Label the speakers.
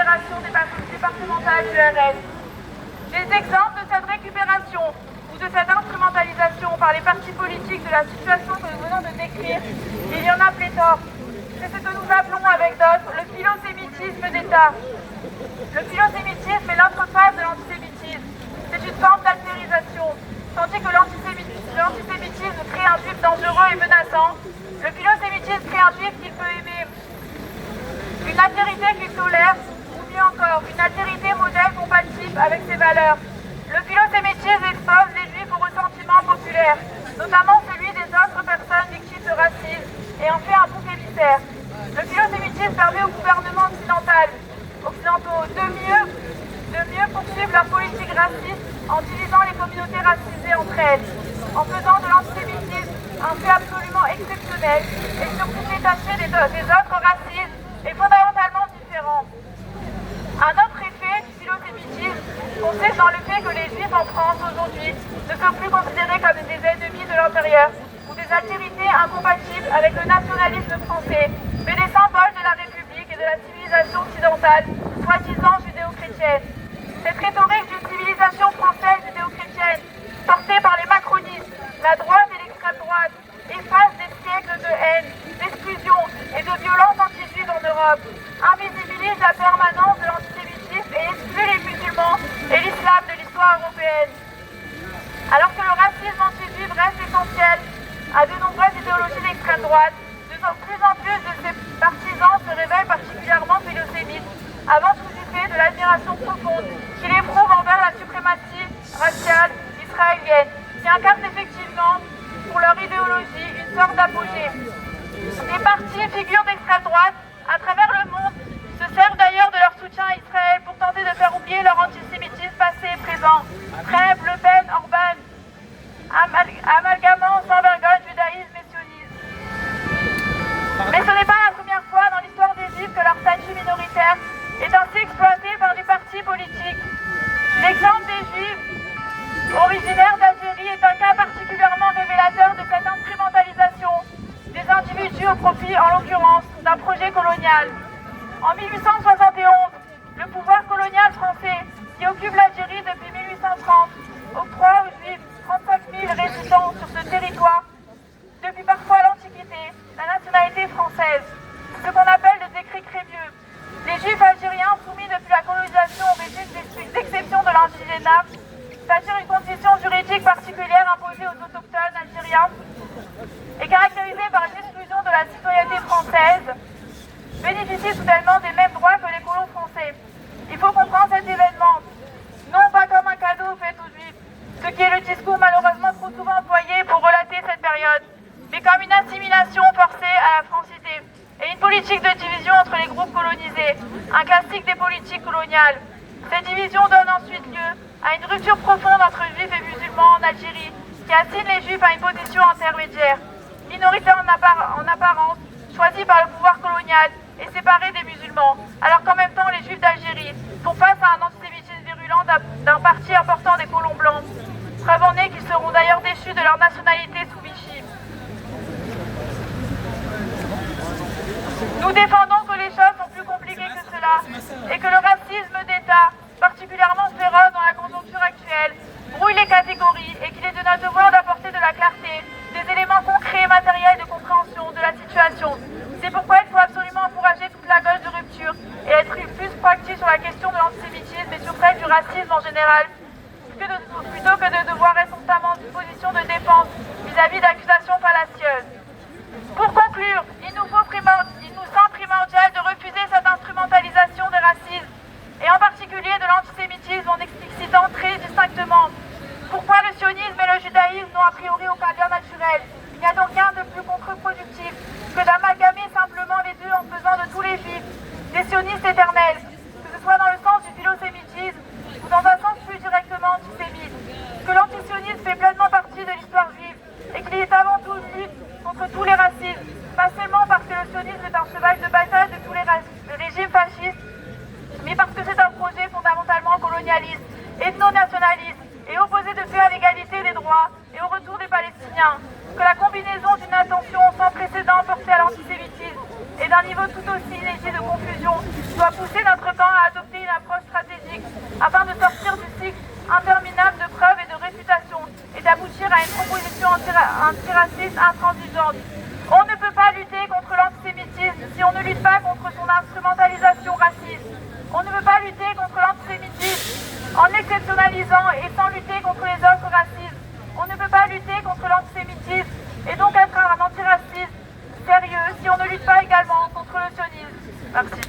Speaker 1: récupération départementale du RN. Les exemples de cette récupération ou de cette instrumentalisation par les partis politiques de la situation que nous venons de décrire, il y en a pléthore. C'est ce que nous appelons avec d'autres le philosémitisme d'État. Le philosémitisme est l'autre face de l'antisémitisme. C'est une forme d'altérisation. Tandis que l'antisémitisme crée un juif dangereux et menaçant, le philosémitisme crée un juif qu'il peut aimer. Une altérité qu'il tolère, ou mieux encore, une altérité modèle compatible avec ses valeurs. Le philosémitisme expose les juifs au ressentiment populaire, notamment celui des autres personnes victimes de racisme, et en fait un bouc émissaire. Le philosémitisme permet aux gouvernements occidentaux de mieux poursuivre leur politique raciste en divisant les communautés racisées entre elles, en faisant de l'antisémitisme un fait absolument exceptionnel et surtout détaché des autres racismes et fondamentalement différents. Un autre effet du philosémitisme consiste dans le fait que les juifs en France aujourd'hui ne sont plus considérés comme des ennemis de l'intérieur ou des altérités incompatibles avec le nationalisme français, mais des symboles de la République et de la civilisation occidentale, soi-disant judéo-chrétienne. Cette rhétorique d'une civilisation française judéo-chrétienne, portée par les macronistes, la droite et l'extrême droite, efface des siècles de haine, d'exclusion et de violence anti-juive en Europe, invisibilise la permanence de l'antisémitisme et exclut les musulmans et l'islam de l'histoire européenne. Alors que le racisme anti-juif reste essentiel à de nombreuses idéologies d'extrême droite, de plus en plus de ces partisans se révèlent particulièrement philosémites, avant tout du fait de l'admiration profonde qu'ils éprouvent envers la suprématie raciale israélienne, qui incarne effectivement pour leur idéologie une sorte d'apogée. Des partis et figures d'extrême droite à travers le monde se servent d'ailleurs de leur soutien à Israël pour tenter de faire oublier leur antisémitisme passé et présent. Trump, Le Pen, Orban, amalgamant sans vergogne judaïsme et sionisme. Mais ce n'est pas la première fois dans l'histoire des Juifs que leur statut minoritaire est ainsi exploité par des partis politiques. L'exemple des Juifs originaires d'Algérie est un cas particulièrement révélateur de cette instrumentalisation des individus au profit, en l'occurrence, d'un projet colonial. En 1871, le pouvoir colonial français, qui occupe l'Algérie depuis 1830, octroie aux Juifs 35 000 résidents sur ce territoire, depuis parfois l'Antiquité, la nationalité française, ce qu'on appelle le décret Crémieux. Les Juifs algériens soumis depuis la colonisation au régime d'exception de l'indigénat, c'est-à-dire une condition juridique particulière imposée aux autochtones algériens et caractérisée par une exclusion de la citoyenneté française, bénéficient soudainement des mêmes droits que les colons français. Il faut comprendre cet événement, non pas comme un cadeau fait aux Juifs, ce qui est le discours malheureusement trop souvent employé pour relater cette période, mais comme une assimilation forcée à la francité et une politique de division entre les groupes colonisés, un classique des politiques coloniales. Cette division donne ensuite lieu à une rupture profonde entre juifs et musulmans en Algérie, qui assigne les juifs à une position intermédiaire, minorité en apparence, choisie par le pouvoir colonial et séparée des musulmans, alors qu'en même temps les juifs d'Algérie font face à un antisémitisme virulent d'un parti important des colons blancs, preuve en est qu'ils seront d'ailleurs déchus de leur nationalité sous Vichy. Nous défendons que les choses sont plus compliquées que cela et que le racisme d'État, particulièrement féroce dans la conjoncture actuelle, brouille les catégories et qu'il est de notre devoir d'apporter de la clarté, des éléments concrets et matériels de compréhension de la situation. C'est pourquoi il faut absolument encourager toute la gauche de rupture et être plus proactif sur la question de l'antisémitisme et sur celle du racisme en général, plutôt que de devoir être constamment en position de défense vis-à-vis d'accusations fallacieuses. Pour conclure, il nous semble primordial de refuser cette instrumentalisation des racismes et en particulier de l'antisémitisme en explicitant très distinctement pourquoi le sionisme et le judaïsme n'ont a priori aucun lien naturel. Il n'y a donc rien de plus contre-productif que d'amalgamer simplement les deux en faisant de tous les juifs des sionistes éternels, que ce soit dans le sens du philosémitisme ou dans un sens plus directement antisémite, que l'antisionisme fait pleinement partie de l'histoire juive et qu'il est avant tout une lutte contre tous les racismes, pas seulement parce que le sionisme est un cheval de bataille de tous les régimes fascistes, mais parce que c'est un projet fondamentalement colonialiste, ethno-nationaliste et opposé de fait à l'égalité des droits et au retour des Palestiniens, que la combinaison d'une attention sans précédent portée à l'antisémitisme et d'un niveau tout aussi inédit de confusion doit pousser notre camp à adopter intransigeante. On ne peut pas lutter contre l'antisémitisme si on ne lutte pas contre son instrumentalisation raciste. On ne peut pas lutter contre l'antisémitisme en exceptionnalisant et sans lutter contre les autres racismes. On ne peut pas lutter contre l'antisémitisme et donc être un antiraciste sérieux si on ne lutte pas également contre le sionisme. Merci.